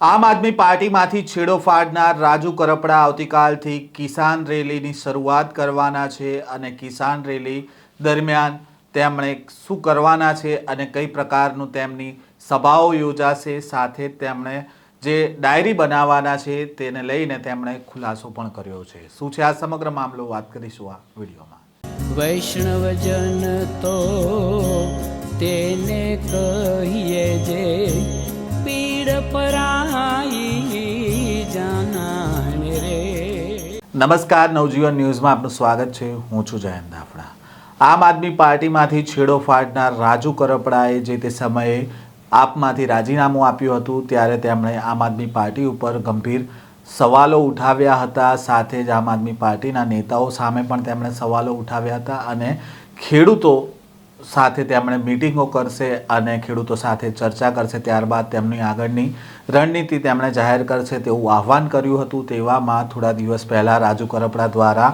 આમ આદમી પાર્ટીમાંથી છેડો ફાડનાર રાજુ કરપડા આવતીકાલથી કિસાન રેલીની શરૂઆત કરવાના છે અને કિસાન રેલી દરમિયાન તેમણે શું કરવાના છે અને કઈ પ્રકારનું તેમની સભાઓ યોજાશે, સાથે તેમણે જે ડાયરી બનાવવાના છે તેને લઈને તેમણે ખુલાસો પણ કર્યો છે। શું છે આ સમગ્ર મામલો, વાત કરીશું આ વિડીયોમાં। વૈષ્ણવજન તો તેને કહીએ જે પીડ પરાઈ જાનાને રે। નમસ્કાર, નવજીવન ન્યૂઝમાં આપનું સ્વાગત છે। હું છું જયંત દાફડા। આમ આદમી પાર્ટીમાંથી છેડો ફાડનાર રાજુ કરપડાએ જે તે સમયે આપમાંથી રાજીનામું આપ્યું હતું ત્યારે તેમણે આમ આદમી પાર્ટી ઉપર ગંભીર સવાલો ઉઠાવ્યા હતા। સાથે જ આમ આદમી પાર્ટીના નેતાઓ સામે પણ તેમણે સવાલો ઉઠાવ્યા હતા અને ખેડૂતો સાથે તેમણે મીટિંગો કરશે અને ખેડૂતો સાથે ચર્ચા કરશે, ત્યારબાદ તેમની આગળની રણનીતિ તેમણે જાહેર કરશે તેવું આહવાન કર્યું હતું। તેવામાં થોડા દિવસ પહેલાં રાજુ કરપડા દ્વારા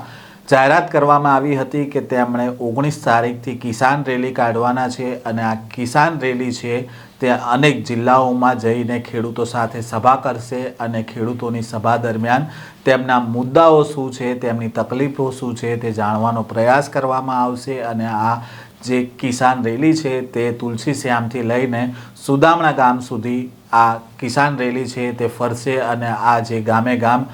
જાહેરાત કરવામાં આવી હતી કે તેમણે 19 તારીખથી કિસાન રેલી કાઢવાના છે અને આ કિસાન રેલી છે તે અનેક જિલ્લાઓમાં જઈને ખેડૂતો સાથે સભા કરશે અને ખેડૂતોની સભા દરમિયાન તેમના મુદ્દાઓ શું છે, તેમની તકલીફો શું છે તે જાણવાનો પ્રયાસ કરવામાં આવશે અને આ જે કિસાન રેલી છે તે તુલસી શ્યામથી લઈને સુદામણા ગામ સુધી આ કિસાન રેલી છે તે ફરશે અને આ જે ગામે ગામ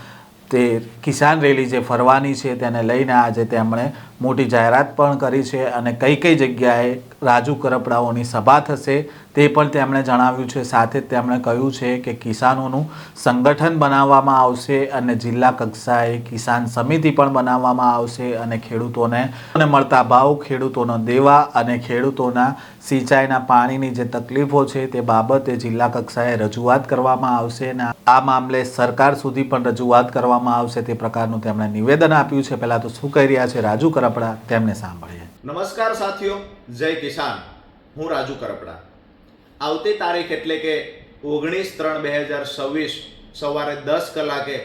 તે કિસાન રેલી જે ફરવાની છે તેને લઈને આજે તેમણે મોટી જાહેરાત પણ કરી છે અને કઈ કઈ જગ્યાએ રાજુ કરપડાઓની સભા થશે તે પણ તેમણે જણાવ્યું છે। સાથે જ તેમણે કહ્યું છે કે કિસાનોનું સંગઠન બનાવવામાં આવશે અને જિલ્લા કક્ષાએ કિસાન સમિતિ પણ બનાવવામાં આવશે અને ખેડૂતોને મળતા ભાવ, ખેડૂતોનો દેવા અને ખેડૂતોના સિંચાઈના પાણીની જે તકલીફો છે તે બાબતે જિલ્લા કક્ષાએ રજૂઆત કરવામાં આવશે અને આ મામલે સરકાર સુધી પણ રજૂઆત કરવામાં આવશે તે પ્રકારનું તેમણે નિવેદન આપ્યું છે। પહેલા તો શું કહી રહ્યા છે રાજુ કરપડા, તેમને સાંભળીએ। નમસ્કાર સાથીઓ, જય કિસાન। હું રાજુ કરપડા। આવતી તારીખ એટલે કે 19/3/2026 સવારે 10 કલાકે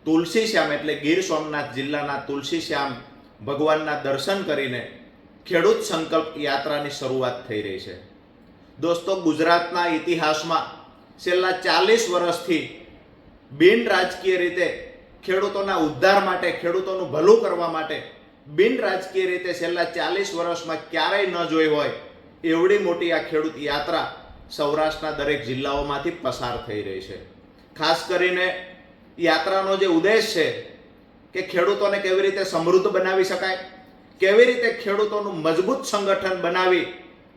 તુલસી શ્યામ એટલે ગીર સોમનાથ જિલ્લાના તુલસી શ્યામ ભગવાનના દર્શન કરીને ખેડૂત સંકલ્પ યાત્રાની શરૂઆત થઈ રહી છે। દોસ્તો, ગુજરાતના ઇતિહાસમાં છેલ્લા 40 વર્ષથી બિન રાજકીય રીતે ખેડૂતોના ઉદ્ધાર માટે, ખેડૂતોનું ભલું કરવા માટે બિન રાજકીય રીતે છેલ્લા 40 વર્ષમાં ક્યારેય ન જોઈ હોય એવડી મોટી આ ખેડૂત યાત્રા સૌરાષ્ટ્રના દરેક જિલ્લાઓમાંથી પસાર થઈ રહી છે। ખાસ કરીને યાત્રાનો જે ઉદ્દેશ છે કે ખેડૂતોને કેવી રીતે સમૃદ્ધ બનાવી શકાય, કેવી રીતે ખેડૂતોનું મજબૂત સંગઠન બનાવી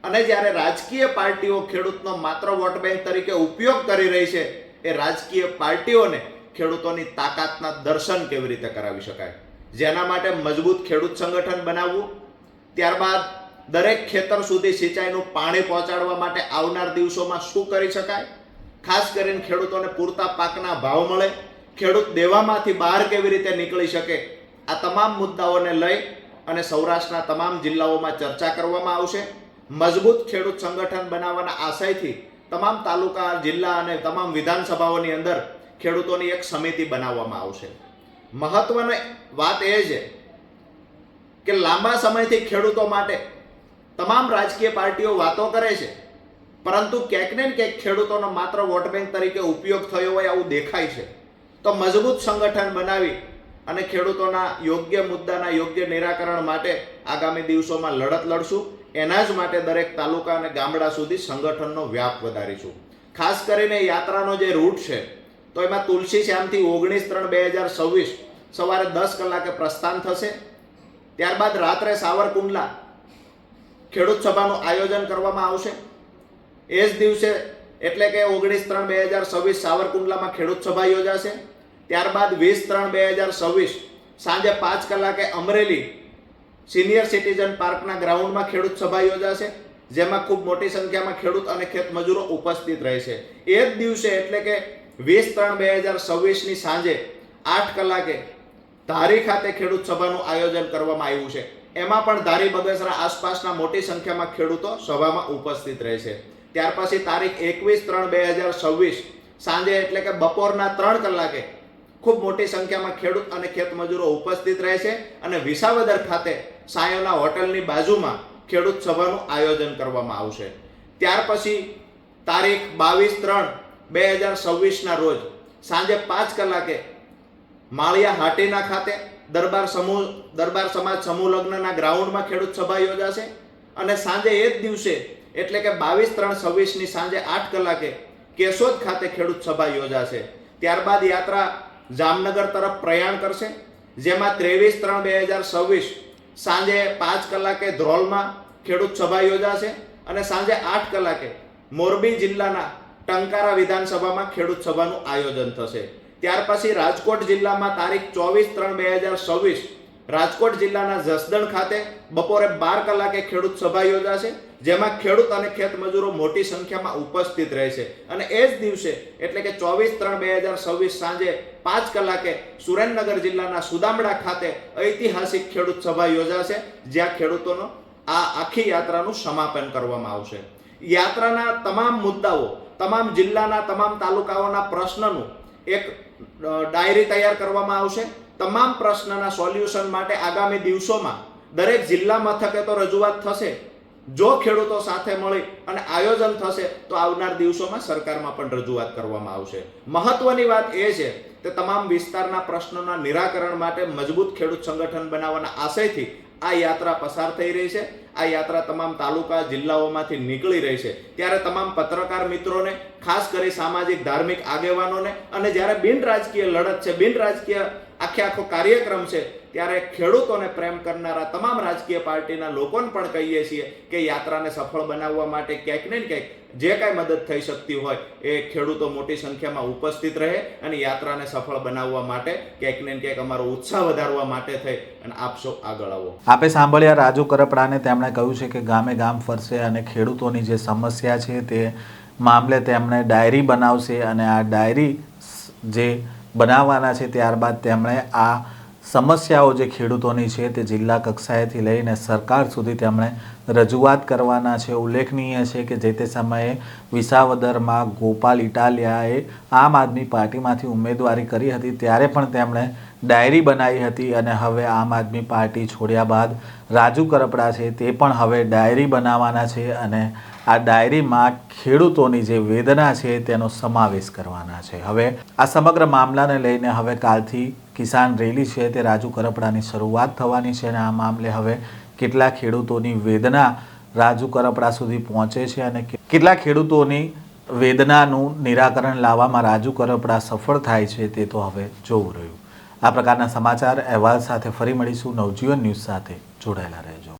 અને જ્યારે રાજકીય પાર્ટીઓ ખેડૂતનો માત્ર વોટ બેંક તરીકે ઉપયોગ કરી રહી છે એ રાજકીય પાર્ટીઓને ખેડૂતોની તાકાતના દર્શન કેવી રીતે કરાવી શકાય, જેના માટે મજબૂત ખેડૂત સંગઠન બનાવવું, ત્યારબાદ દરેક ખેતર સુધી સિંચાઈનું પાણી પહોંચાડવા માટે આવનાર દિવસોમાં શું કરી શકાય, ખાસ કરીને ખેડૂતોને પૂરતા પાકના ભાવ મળે, ખેડૂત દેવામાંથી બહાર કેવી રીતે નીકળી શકે, આ તમામ મુદ્દાઓને લઈ અને સૌરાષ્ટ્રના તમામ જિલ્લાઓમાં ચર્ચા કરવામાં આવશે। મજબૂત ખેડૂત સંગઠન બનાવવાના આશયથી તમામ તાલુકા, જિલ્લા અને તમામ વિધાનસભાઓની અંદર ખેડૂતોની એક સમિતિ બનાવવામાં આવશે। મહત્વની વાત એ છે કે લાંબા સમયથી ખેડૂતો માટે તમામ રાજકીય પાર્ટીઓ વાતો કરે છે, પરંતુ ક્યાંક ને ક્યાંક ખેડૂતોનો માત્ર વોટ બેંક તરીકે ઉપયોગ થયો હોય આવું દેખાય છે। તો મજબૂત સંગઠન બનાવી અને ખેડૂતોના યોગ્ય મુદ્દાના યોગ્ય નિરાકરણ માટે આગામી દિવસોમાં લડત લડશું। એના જ માટે દરેક તાલુકા અને ગામડા સુધી સંગઠનનો વ્યાપ વધારીશું। ખાસ કરીને યાત્રાનો જે રૂટ છે તો એમાં તુલસી શ્યામથી 19/3/2026 સવારે 10 કલાકે પ્રસ્થાન થશે। ત્યારબાદ રાત્રે સાવરકુંડલા ખેડૂત સભાનું આયોજન કરવામાં આવશે। એ જ દિવસે એટલે કે 19/3/2026 સાવરકુંડલામાં ખેડૂત સભા યોજાશે। ત્યારબાદ 20/3/2026 સાંજે 5 કલાકે અમરેલી સિનિયર સિટીઝન પાર્કના ગ્રાઉન્ડમાં ખેડૂત સભા યોજાશે, જેમાં ખૂબ મોટી સંખ્યામાં ખેડૂત અને ખેતમજૂરો ઉપસ્થિત રહેશે। એ જ દિવસે એટલે કે 20/3/2026ની સાંજે 8 કલાકે ધારી ખાતે ખેડૂત સભાનું આયોજન કરવામાં આવ્યું છે। એમાં પણ ધારી, બગસરા આસપાસના મોટી સંખ્યામાં ખેડૂતો સભામાં ઉપસ્થિત રહેશે। ત્યાર પછી તારીખ 21/3/2026 સાંજે એટલે કે બપોરના 3 કલાકે ખૂબ મોટી સંખ્યામાં ખેડૂત અને ખેતમજૂરો ઉપસ્થિત રહેશે અને વિસાવદર ખાતે સાયોના હોટલની બાજુમાં ખેડૂત સભાનું આયોજન કરવામાં આવશે। ત્યાર પછી તારીખ 22/3 2026ના રોજ સાંજે 5 કલાકે માળિયા હાટીના ખાતે દરબાર સમાજ સમૂહ લગ્નના ગ્રાઉન્ડમાં ખેડૂત સભા યોજાશે અને સાંજે એ જ દિવસે એટલે કે 22/3/26ની સાંજે 8 કલાકે કેશોદ ખાતે ખેડૂત સભા યોજાશે. ત્યારબાદ યાત્રા જામનગર તરફ પ્રયાણ કરશે, જેમાં 23/3/2026 સાંજે 5 કલાકે ધ્રોલમાં ખેડૂત સભા યોજાશે અને સાંજે 8 કલાકે મોરબી જિલ્લાના ટંકારા વિધાનસભામાં ખેડૂત સભાનું આયોજન થશે. ત્યાર પછી રાજકોટ જિલ્લામાં તારીખ 24/3/2026 રાજકોટ જિલ્લાના જસદણ ખાતે બપોરે 12 કલાકે ખેડૂત સભા યોજાશે, જેમાં ખેડૂત અને ખેત મજૂરો મોટી સંખ્યામાં ઉપસ્થિત રહેશે અને એ જ દિવસે એટલે કે 24/3/2026 સાંજે 5 કલાકે સુરેન્દ્રનગર જિલ્લાના સુદામડા ખાતે ઐતિહાસિક ખેડૂત સભા યોજાશે, જ્યાં ખેડૂતોનો આ આખી યાત્રાનું સમાપન કરવામાં આવશે. યાત્રાના તમામ મુદ્દાઓ, તમામ જિલ્લાના તમામ તાલુકાઓના પ્રશ્નનું એક ડાયરી તૈયાર કરવામાં આવશે. તમામ પ્રશ્નના સોલ્યુશન માટે આગામી દિવસોમાં દરેક જિલ્લા મથકે તો રજૂઆત થશે. જો ખેડૂતો સાથે મળી અને આયોજન થશે તો આવનાર દિવસોમાં સરકારમાં પણ રજૂઆત કરવામાં આવશે. મહત્વની વાત એ છે કે તમામ વિસ્તારના પ્રશ્નોના નિરાકરણ માટે મજબૂત ખેડૂત સંગઠન બનાવવાના આશયથી આ યાત્રા પસાર થઈ રહી છે. આ યાત્રા તમામ તાલુકા જિલ્લાઓમાંથી નીકળી રહી છે. ત્યારે તમામ પત્રકાર મિત્રોને, ખાસ કરી સામાજિક ધાર્મિક આગેવાનોને અને જ્યારે બિન રાજકીય લડત છે, બિન રાજકીય આખો કાર્યક્રમ છે, ત્યારે ખેડૂતોને પ્રેમ કરનારા તમામ રાજકીય પાર્ટીના લોકોને પણ કહીએ છીએ કે યાત્રાને સફળ બનાવવા માટે ક્યાંક ને ક્યાંક જે કાંઈ મદદ થઈ શકતી હોય એ ખેડૂતો મોટી સંખ્યામાં ઉપસ્થિત રહે અને યાત્રાને સફળ બનાવવા માટે ક્યાંક ને ક્યાંક અમારો ઉત્સાહ વધારવા માટે થઈ અને આપ સૌ આગળ આવો. આપે સાંભળ્યા રાજુ કરપડાને. તેમણે કહ્યું છે કે ગામે ગામ ફરશે અને ખેડૂતોની જે સમસ્યા છે તે મામલે તેમણે ડાયરી બનાવશે અને આ ડાયરી જે બનાવવાના છે ત્યારબાદ તેમણે આ સમસ્યાઓ જે ખેડૂતોની છે તે જિલ્લા કક્ષાએથી લઈને સરકાર સુધી તેમણે રજૂઆત કરવાના છે. ઉલ્લેખનીય છે કે જે તે સમયે વિસાવદરમાં ગોપાલ ઇટાલિયાએ આમ આદમી પાર્ટીમાંથી ઉમેદવારી કરી હતી ત્યારે પણ તેમણે ડાયરી બનાવી હતી અને હવે આમ આદમી પાર્ટી છોડ્યા બાદ રાજુ કરપડા છે તે પણ હવે ડાયરી બનાવવાના છે અને આ ડાયરીમાં ખેડૂતોની જે વેદના છે તેનો સમાવેશ કરવાના છે. હવે આ સમગ્ર મામલાને લઈને હવે કાલથી કિસાન રેલી છે તે રાજુ કરપડાની શરૂઆત થવાની છે અને આ મામલે હવે કેટલા ખેડૂતોની વેદના રાજુ કરપડા સુધી પહોંચે છે અને કેટલા ખેડૂતોની વેદનાનું નિરાકરણ લાવવામાં રાજુ કરપડા સફળ થાય છે તે તો હવે જોવું રહ્યું. આ પ્રકારના સમાચાર અહેવાલ સાથે ફરી મળીશું. નવજીવન ન્યૂઝ સાથે જોડાયેલા રહેજો.